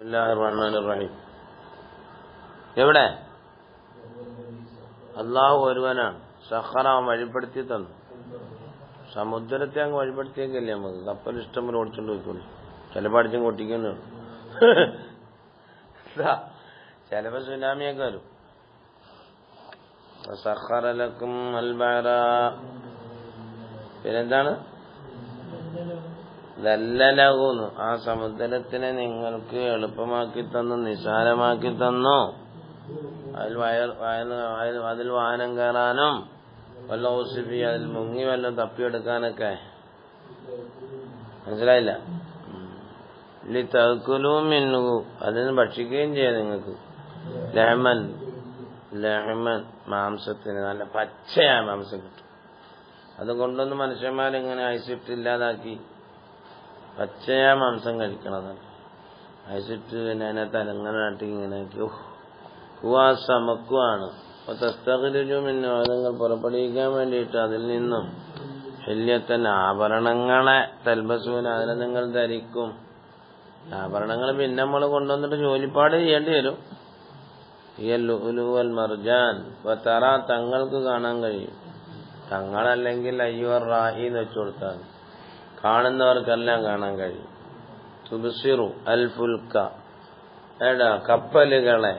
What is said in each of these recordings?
ബിസ്മില്ലാഹിർ റഹ്മാനിർ റഹീം. എവിടെ അള്ളാഹു ഒരുവനാണ്. സഖറ വഴിപ്പെടുത്തി തന്നു. സമുദ്രത്തെ അങ്ങ് വഴിപ്പെടുത്തിയേക്കല്ലേ നമുക്ക്. കപ്പൽ ഇഷ്ടം പോലെ ഓടിച്ചോണ്ട് പോയിക്കോളി. ചിലപ്പോൾ അടിച്ചും കൊട്ടിക്കുന്നു, ചിലപ്പോ സുനാമിയൊക്കെ വരും. സഖറ ലക്കും അൽ ബഹറ, പിന്നെന്താണ്? ദല്ലലഹു, ആ സമുദ്രത്തിനെ നിങ്ങൾക്ക് എളുപ്പമാക്കി തന്നു, നിസാരമാക്കി തന്നു. അതിൽ വാഹനം കയറാനും വല്ല ഊസിഫി, അതിൽ മുങ്ങി വല്ലതും തപ്പിയെടുക്കാനൊക്കെ. മനസ്സിലായില്ല? ലിതഅകുലൂ മിൻഹു, അതിന് ഭക്ഷിക്കുകയും ചെയ്യാം നിങ്ങൾക്ക്. ലഹ്മൻ, മാംസത്തിന് നല്ല പച്ചയായ മാംസം കിട്ടും. അതുകൊണ്ടൊന്ന് മനുഷ്യന്മാരിങ്ങനെ ഐസിട്ട് പച്ചയായ മാംസം കഴിക്കണതാണ്. ഐസിട്ട് പിന്നെ അതിനകത്ത് അലങ്ങനെ നാട്ടി ഇങ്ങനെ സമക്കുവാണ്. തസ്തഖ്രിജുമിന്നു, അത് നിങ്ങൾ പുറപ്പെടുവിക്കാൻ വേണ്ടിയിട്ട് അതിൽ നിന്നും ഹില്യത്തൻ, ആഭരണങ്ങളെ, തൽബസൂന, അതിനെ നിങ്ങൾ ധരിക്കും. ആഭരണങ്ങൾ പിന്നെ നമ്മൾ കൊണ്ടുവന്നിട്ട് ജോലിപ്പാട് ചെയ്യേണ്ടി വരും. ഈ ലുഅ്ലു വൽ മർജാൻ വതറ, തങ്ങൾക്ക് കാണാൻ കഴിയും. തങ്ങളല്ലെങ്കിൽ അയ്യുർ റാഹി എന്ന് വെച്ചു കൊടുത്താൽ കാണുന്നവർക്കെല്ലാം കാണാൻ കഴിയും. തുബ്സിറു അൽ ഫുൽക, കപ്പലുകളെ,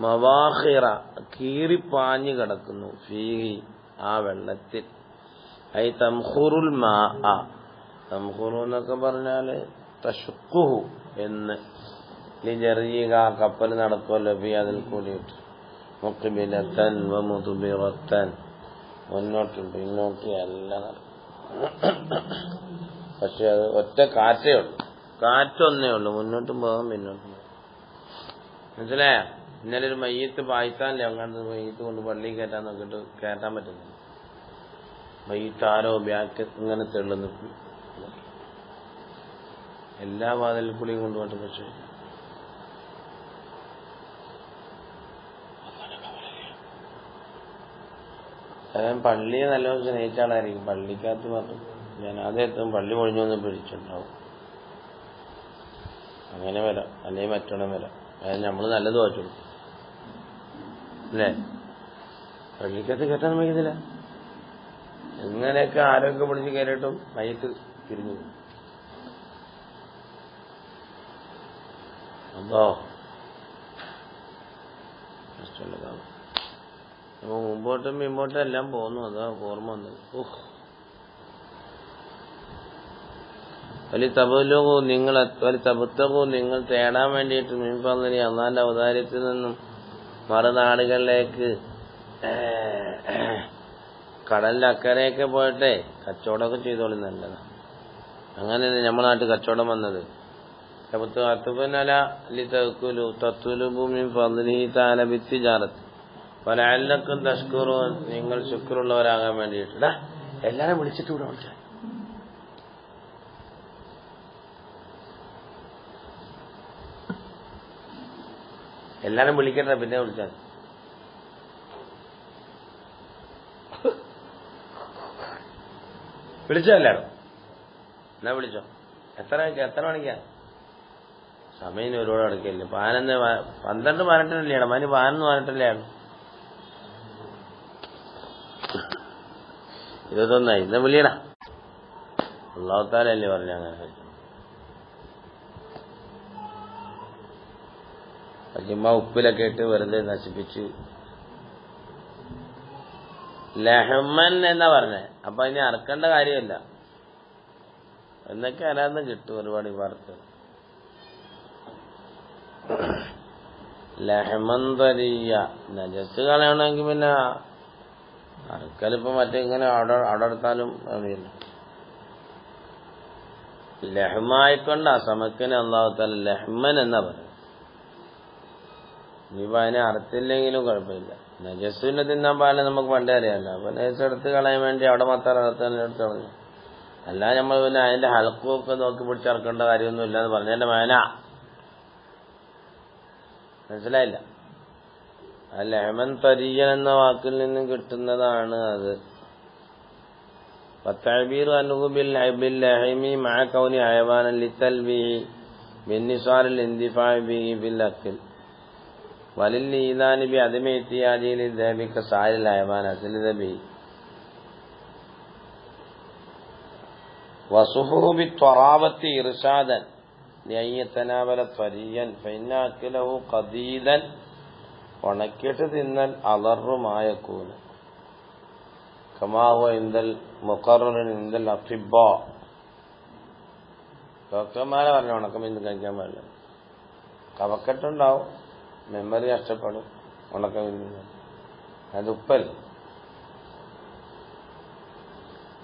മവാഖിറ, കീറിപ്പാഞ്ഞു കിടക്കുന്നു, ഫീഹി, ആ വെള്ളത്തിൽ. ഐ തംഖുറുൽ മാഅ, തംഖുറു എന്നൊക്കെ പറഞ്ഞാല് തശുഖുഹു എന്ന്. ലിജറിക, കപ്പൽ നടക്കുമല്ലോ, ഫീ, അതിൽ കൂടിയിട്ട്. മുഖ്ബിലത്തൻ വ മുദ്ബിറത്തൻ, മുന്നോട്ടും പിന്നോട്ടും എല്ലാം നടക്കും. പക്ഷെ അത് ഒറ്റ കാറ്റേ ഉള്ളൂ, കാറ്റൊന്നേ ഉള്ളൂ, മുന്നോട്ടും പോകാം പിന്നോട്ടും പോകാം. മനസ്സിലായ? ഇന്നലെ ഒരു മയ്യത്ത് പായ്ത്താനല്ലേ, അങ്ങനത്തെ മയ്യത്ത് കൊണ്ട് പള്ളി കയറ്റാൻ നോക്കിയിട്ട് കയറ്റാൻ പറ്റുന്നില്ല. മയ്യത്താരോ ബാക്ക് ഇങ്ങനെ തെള്ളുന്നു, എല്ലാ വാതിലിൽ കൂടിയും കൊണ്ടുപോയിട്ട്. പക്ഷേ പള്ളിയെ നല്ലോണം സ്നേഹിച്ച ആളായിരിക്കും. പള്ളിക്കകത്ത് പറഞ്ഞു ഞാൻ ആദ്യം പള്ളി പൊളിഞ്ഞു വന്ന് പിടിച്ചിട്ടുണ്ടാവും. അങ്ങനെ വരാം, അല്ലെങ്കിൽ മറ്റോണം വരാം. അതായത് നമ്മള് നല്ലത് വായിച്ചു കൊടുക്കും അല്ലേ? പള്ളിക്കകത്ത് കയറ്റാൻ വയ്ക്കുന്നില്ല. എങ്ങനെയൊക്കെ ആരോഗ്യം പിടിച്ച് കയറിയിട്ടും മയ്യത്ത് തിരിഞ്ഞു. അപ്പോ കഷ്ടമുള്ളതാണ്. അപ്പൊ മുമ്പോട്ടും പിമ്പോട്ടും എല്ലാം പോന്നു. അതാ ഓർമ്മ വന്നത്. നിങ്ങൾ തേടാൻ വേണ്ടിയിട്ട് മീൻപന്നരി അള്ളാന്റെ ഔദാര്യത്തിൽ നിന്നും മറുനാടുകളിലേക്ക്, കടലിന്റെ അക്കരയൊക്കെ പോയിട്ടെ കച്ചവടമൊക്കെ ചെയ്തോളി, നല്ലതാണ്. അങ്ങനെയല്ലേ നമ്മുടെ നാട്ടിൽ കച്ചവടം വന്നത്. പലക്കും തഷ്കുറൂൻ, നിങ്ങൾ ശുക്രുള്ളവരാകാൻ വേണ്ടിയിട്ട്. എല്ലാരും വിളിച്ചിട്ട് കൂടെ വിളിച്ചാൽ എല്ലാരും വിളിക്കട്ടെ, പിന്നെ വിളിച്ചാൽ വിളിച്ചോ എല്ലാരും. എന്നാ വിളിച്ചോ. എത്ര മണിക്കാ സമയം? ഒരുപാട് അടക്കല്ലേ. 12 12 മണി 11 12 21 ഇന്ന് വിളിയടാ. അല്ലാഹു തആല അല്ലേ പറഞ്ഞു അങ്ങനെ. ചുമ്മാ ഉപ്പിലൊക്കെ ഇട്ട് വെറുതെ നശിപ്പിച്ച്. ലഹ്മൻ എന്നാ പറഞ്ഞേ. അപ്പൊ ഇനി അറക്കേണ്ട കാര്യമില്ല എന്നൊക്കെ അനാന്ന് കിട്ടും ഒരുപാട് വാർത്ത. ലഹ്മൻ തരിയ, നജസ് കളയണമെങ്കിൽ പിന്നെ അറക്കലിപ്പോ മറ്റേ ഇങ്ങനെ അവിടെ എടുത്താലും അറിയില്ല. ലഹ്മായിക്കൊണ്ട് അസമക്കന് അല്ലാഹു തആല ലഹ്മൻ എന്നാ പറയുന്നത്. ഇനിയിപ്പോ അതിനെ അറുത്തില്ലെങ്കിലും കുഴപ്പമില്ല. നജസ്സിനെ തിന്നാൻ പാടില്ല, നമുക്ക് പണ്ടേ അറിയാമല്ലോ. അപ്പൊ നജസ് എടുത്ത് കളയാൻ വേണ്ടി അവിടെ മാത്രം എടുത്ത് കളഞ്ഞു. അല്ല നമ്മൾ പിന്നെ അതിന്റെ ഹൽക്കൊക്കെ നോക്കി പിടിച്ചിറക്കേണ്ട കാര്യമൊന്നും ഇല്ലാന്ന് പറഞ്ഞതിന്റെ മേന. മനസ്സിലായില്ല? ലഹ്മൻ തരിയൻ എന്ന വാക്കിൽ നിന്നും കിട്ടുന്നതാണ് അത്. ബിന്നിസാറിൽ ഇന്തിഫാഇ ബിഹി ഫിൽ അഖിൽ വലിൽ ഈദാനി ബി അദമി ഇത്തിയാജിൽ ദബി കസാരിൽ ഹയവാനാത്തിൽ ദബി വസുഹൂബി ത്വറാവത്തി ഇർഷാദൻ ലിയതനാവല ത്വരിയൻ ഫഇന്ന അഖിലഹു ഖദീദൻ ഉണക്കിയിട്ട് തിന്നൽ അളറുമായ കൂന് കമാവ ഇന്ദൽ മുഖററിൻ ഇന്ദൽ അഫിബ ഡോക്ടർമാരെ പറഞ്ഞു ഉണക്കമീൻ കഴിക്കാൻ പാടില്ല, കഫക്കെട്ടുണ്ടാവും, മെമ്മറി നഷ്ടപ്പെടും. ഉണക്കമീൻ അത് ഉപ്പല്ല.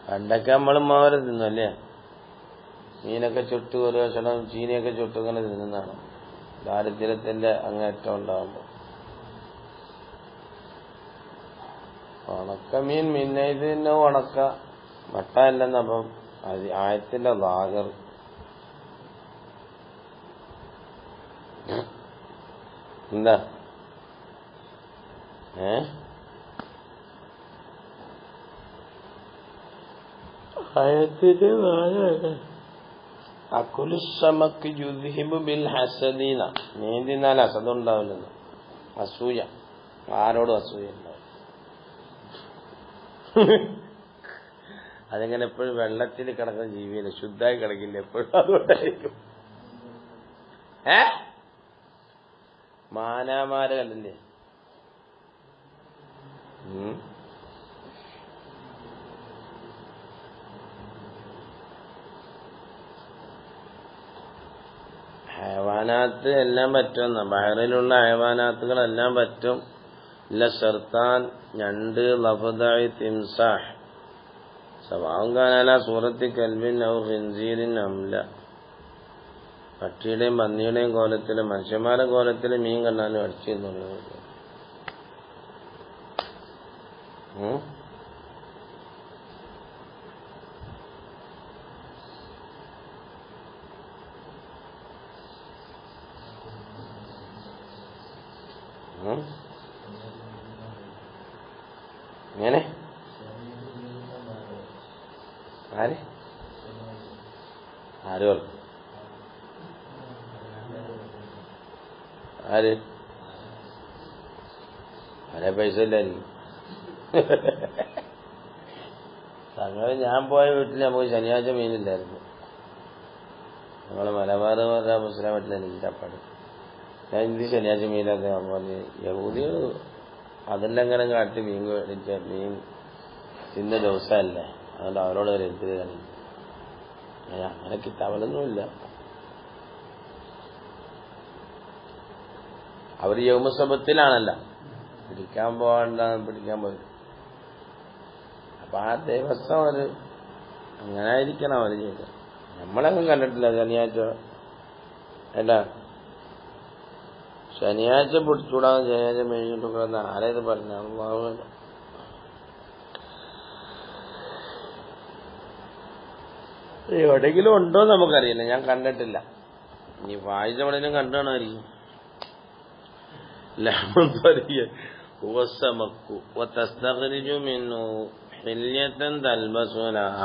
പണ്ടൊക്കെ നമ്മളും മാവരെ തിന്നു അല്ലേ, മീനൊക്കെ ചുട്ട് ഒരു ഭക്ഷണം ചീനിയൊക്കെ ചുട്ട് ഇങ്ങനെ തിന്നുന്നതാണ് ദാരിദ്ര്യത്തിന്റെ അങ്ങേറ്റം ഉണ്ടാകുമ്പോൾ. ഉണക്കമീൻ പിന്നെ ഇത് തന്നെ ഉണക്ക മട്ട അല്ലെന്നപ്പം ആയത്തിന്റെ ലാഗർ എന്താ ആയത്തിന്റെ ലാഗർ അക്കുലുസമക്ക് യുദ്ഹിബു ബിൽ ഹസദീന. മീൻ തിന്നാൽ അസദ് ഉണ്ടാവില്ലെന്ന്, അസൂയ. ആരോടും അസൂയ ഉണ്ടാവും. അതിങ്ങനെ എപ്പോഴും വെള്ളത്തിൽ കിടക്കുന്ന ജീവിയല്ല, ശുദ്ധമായി കിടക്കില്ല എപ്പോഴും. അതുകൊണ്ടായിരിക്കും മാനാമാര് കണ്ടില്ലേ, ഹയവാനാത്ത് എല്ലാം പറ്റുമെന്ന, ബഹറിലുള്ള ഹയവാനാത്തുകളെല്ലാം പറ്റും. ഇല്ല ഷർത്താൻ ഞണ്ട് ലഫദായി തിംസാഹ് സവാം കാനാല സൂറത്തി കൽബിൻ ഔ ഖിൻസീരിൻ അംല. പട്ടിയുടെയും പന്നിയുടെയും കോലത്തില് മനുഷ്യന്മാരുടെ കോലത്തില് മീൻ കണ്ടാലും അടിച്ചിരുന്നുള്ളൂ. എങ്ങനെ ആര് ആരോ ആര് ആരെ പൈസ ഇല്ലായിരിക്കും. സംഗതി ഞാൻ പോയ വീട്ടിൽ നമുക്ക് ശനിയാഴ്ച മീനില്ലായിരുന്നു. ഞങ്ങള് മലബാർ മുസ്ലിം വീട്ടിലാണ് ഇഞ്ചാപ്പാട്. ഞാൻ ഇന്ത്യ ശനിയാഴ്ച മീനില്ലാത്ത പറഞ്ഞ് യഹൂദികൾ അതെല്ലാം ഇങ്ങനെ കാട്ടി മീൻ മേടിച്ച മീൻ തിന്ന ദിവസമല്ലേ, അതുകൊണ്ട് അവരോട് ഒരു എതിര് കളി. അങ്ങനെ കിട്ടാവലൊന്നുമില്ല. അവർ യൗമസബത്തിലാണല്ല, പിടിക്കാൻ പോകണ്ട, പിടിക്കാൻ പോയി. അപ്പൊ ആ ദിവസം ഒരു അങ്ങനെ ആയിരിക്കണം അവർ ചെയ്ത്. നമ്മളൊന്നും കണ്ടിട്ടില്ല ശനിയാഴ്ച. അല്ല ശനിയാഴ്ച പിടിച്ചുകൂടാതെ ശനിയാഴ്ച മേടിച്ചിട്ട് ആരേത് പറഞ്ഞ എവിടെയെങ്കിലും ഉണ്ടോ നമുക്കറിയില്ല, ഞാൻ കണ്ടിട്ടില്ല. ഇനി വായിച്ചവളേലും കണ്ടാണായിരിക്കും.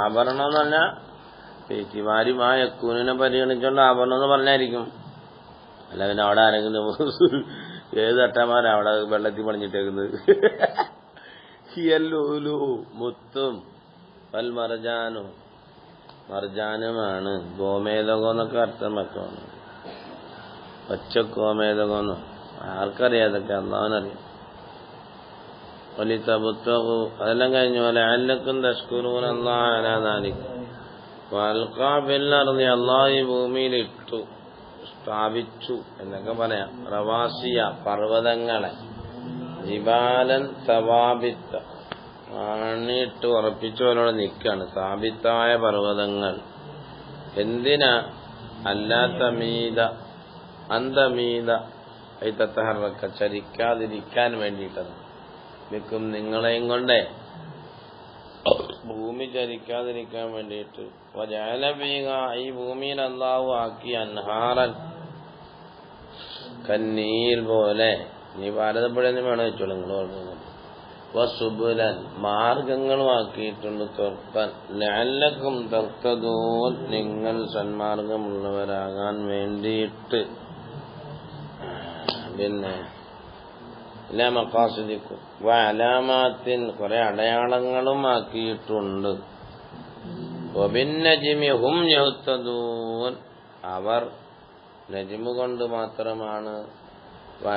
ആഭരണം എന്ന് പറഞ്ഞാൽ പേറ്റിമാരുമായ യക്കൂനിനെ പരിഗണിച്ചുകൊണ്ട് ആഭരണം എന്ന് പറഞ്ഞായിരിക്കും. അല്ല പിന്നെ അവിടെ ആരെങ്കിലും ഏത് തട്ടന്മാരാ അവിടെ വെള്ളത്തിൽ പണിഞ്ഞിട്ടേക്കുന്നത്? മുത്തും പൽ മർജാനും മർജാനുമാണ്. ഗോമേതകം എന്നൊക്കെ അർത്ഥം വെക്കണം. ഒച്ച ഗോമേതകമെന്ന് ആർക്കറിയാം, അതൊക്കെ അള്ളാഹുവിനറിയാം. വലിയ തബുത്തഹു അതെല്ലാം കഴിഞ്ഞു. ലഅല്ലക്കും തഷ്കുറൂന അല്ലാഹ അലാ ദാലിക വൽഖാ ഫിൽ അർളി അല്ലാഹു ഈ ഭൂമിയിൽ ഇട്ടു സ്ഥാപിച്ചു എന്നൊക്കെ പറയാം. റവാസിയ പർവ്വതങ്ങളെ, ജിബാലൻ സവാബിത്ത ആണിയിട്ട് ഉറപ്പിച്ചവരോട് നിൽക്കാണ്. സ്ഥാപിത്തായ പർവ്വതങ്ങൾ എന്തിനാ? അല്ലാത്തമീത അന്തമീത തത്തഹറക്ക ചരിക്കാതിരിക്കാൻ വേണ്ടിയിട്ടത്. നിൽക്കും നിങ്ങളെയും കൊണ്ടേ ഭൂമി ചരിക്കാതിരിക്കാൻ വേണ്ടിയിട്ട്. ഈ ഭൂമിയിൽ അല്ലാഹു ആക്കി അൻഹാറൻ കന്നീൽ പോലെ. നീ ഭാരതപ്പുഴ എന്ന് വേണം വെച്ചോളൂ. നിങ്ങൾ ഓർമ്മ വസുബുലൻ മാർഗങ്ങളുമാക്കിയിട്ടുണ്ട് തുർക്കൻ ലഅല്ലക്കും തഖ്തദൂൻ നിങ്ങൾ സന്മാർഗമുള്ളവരാകാൻ വേണ്ടിയിട്ട് പിന്നെ ഇലാ മഖാസിദിക്കും വഅലാമാത്തിൻ കുറെ അടയാളങ്ങളും ആക്കിയിട്ടുണ്ട് വബിന്നജ്മി ഹും യഹ്തദൂൻ അവർ നജ്മു കൊണ്ട് മാത്രമാണ്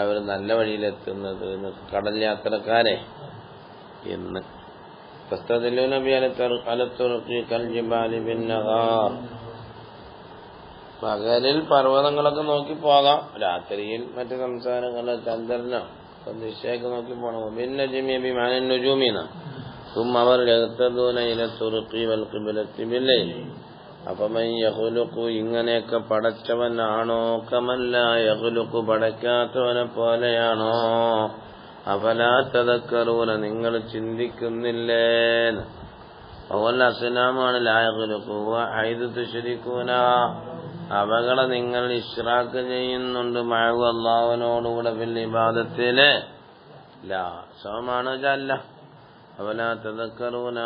അവർ നല്ല വഴിയിലെത്തുന്നത് കടൽ യാത്രക്കാരെ എന്ന് പകലിൽ പർവ്വതങ്ങളൊക്കെ നോക്കി പോകാം, രാത്രിയിൽ മറ്റു സംസാരങ്ങളോ ചന്ദ്രനോ ദിശയൊക്കെ നോക്കി പോകണം. പിന്നെ ജിമിമാനുജൂമിന അവർ അപ്പമൻ യഖ്ലുഖു ഇങ്ങനെയൊക്കെ പടച്ചവനാണോ കമല്ല യഖ്ലുഖു പടയ്ക്കാത്തവനെ പോലെയാണോ അഫലാ തദക്കറൂന നിങ്ങൾ ചിന്തിക്കുന്നില്ലേ? അവൽ അസ്നാമാണ് ലാ യഖ്ലുഖു വഅയ്ദു തുശ്രികൂന അവകളെ നിങ്ങൾ ഇശ്റാക്ക് ചെയ്യുന്നുണ്ട് മഅഹു അല്ലാഹുവിനോടുകൂടെ ഫിൽ ഇബാദത്തില് ലാ സമമാണ് അല്ല. അവലാ തദക്കറൂന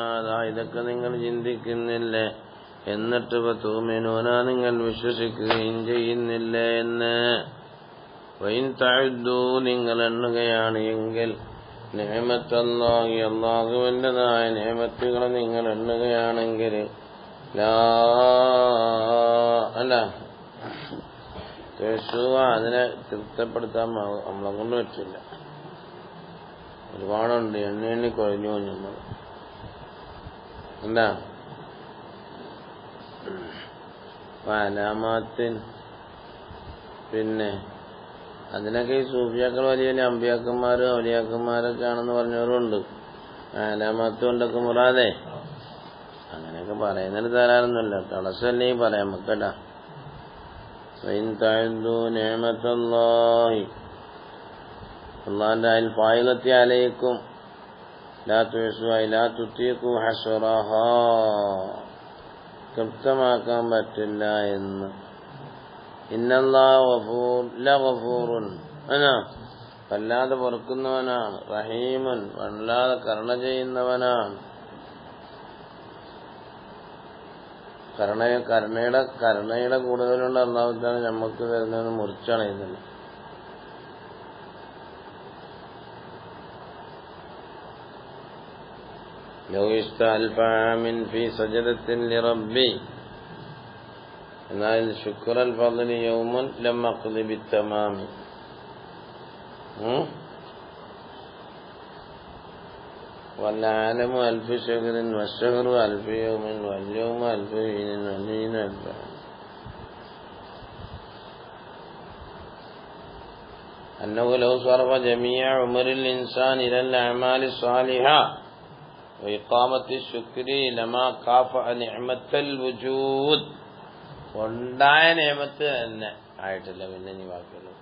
ഇതൊക്കെ നിങ്ങൾ ചിന്തിക്കുന്നില്ലേ? എന്നിട്ട് തുഅ്മിനൂന നിങ്ങൾ വിശ്വസിക്കുകയും ചെയ്യുന്നില്ലേ എന്ന്. വഇൻ തഅദ്ദൂ നിങ്ങൾ എണ്ണുകയാണ് എങ്കിൽ നിഅമത്തല്ലാഹി അല്ലാഹുവിൻ്റെതായ നിഅമത്തുകളെ നിങ്ങൾ എണ്ണുകയാണെങ്കിൽ ലാ അല്ല അതിനെ തൃപ്തിപ്പെടുത്താൻ നമ്മളെ കൊണ്ട് പറ്റില്ല. ഒരുപാടുണ്ട്, എണ്ണി കുറഞ്ഞു നമ്മൾ എന്താ അലാമാത്തിൻ. പിന്നെ അതിനൊക്കെ ഈ സൂഫിയാക്കൾ വലിയ വലിയ അമ്പിയാക്കന്മാരും ഔലിയാക്കന്മാരൊക്കെ ആണെന്ന് പറഞ്ഞവരുണ്ട്. അലാമാത്ത് കൊണ്ടൊക്കെ മുറാതെ അങ്ങനെയൊക്കെ പറയുന്നതിന് തരാനൊന്നുമില്ല, തടസ്സമല്ലേ പറയാം നമുക്കല്ല. അള്ളാന്റെ അതിൽ ഫായിലത്തി അലൈക്കും ലാ തുഅ്സുഹ ലാ തുതീഖു ഹസ്റഹാ കൃപ്തമാക്കാൻ പറ്റില്ല എന്ന്. ഇന്നല്ലാഹു ഗഫൂറുൻ വല്ലാതെ പൊറുക്കുന്നവനാണ്, റഹീമുൻ വല്ലാതെ കരുണ ചെയ്യുന്നവനാണ്. കരുണയുടെ കൂടുതലുണ്ട് അല്ലാഹുവിനാണ് നമുക്ക് തരുന്നതെന്ന് മുറിച്ചാണ് ഇതിന്. ലൗ ഇസ്തഅൽഫ ആമിൻ ഫീ സജദത്തിൻ ലിറബ്ബി എന്നാൽ ശുക്രൽ ഫദ്ലി യൗമുൻ ലം അഖ്ദി ബിത്തമാമി. വൽആലമു അൽഫു ശഹ്റിൻ വശഹ്റു അൽഫു യൗമിൻ വൽയൗമു അൽഫു ഹീനിൻ വൽഹീനു അൽഫു. അന്നഹു ലൗ സർഫ ജമീഅ ഉമറിൽ ഇൻസാൻ ഇലൽ അഅമാലി സ്വാലിഹ വഇഖാമത്തി ശുക്രി ലമാ കാഫഅ നിഅമത്തൽ വുജൂദ്. ഉണ്ടായ നിയമത്ത് തന്നെ ആയിട്ടില്ല, പിന്നെ നീ ബാക്കിയുള്ളൂ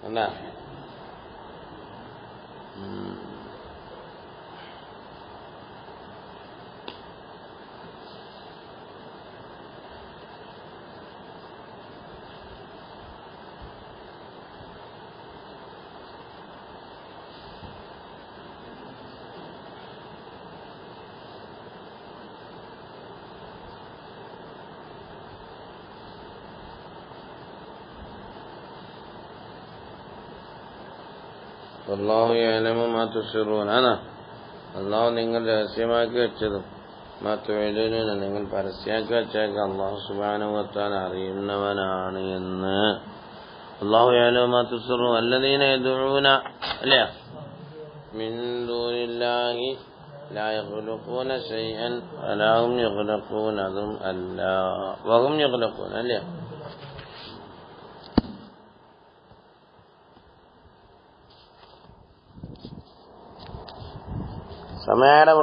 എന്നാ. അല്ലാഹു യഅലമു മാ തുസിറൂന അല്ലാഹു നിങ്ങൾ രഹസ്യമാക്കി വെച്ചതും മാ തുഅ്ലിനൂന നിങ്ങൾ പരസ്യമാക്കി വെച്ചേക്കാം അല്ലാഹു സുബ്ഹാനഹു വ തആല അറിയുന്നവനാണ് എന്ന്. അല്ലാഹു യഅലമു മാ തുസിറൂന അല്ലദീന യദ്ഊന അല്ല മിൻ ദൂനില്ലാഹി ലാ യഖ്ലുഖൂന ശൈഅൻ വലാ ഹും യഖ്ലുഖൂന അതും അല്ല വഹും യഖ്ലുഖൂന അല്ല. സമയാടെ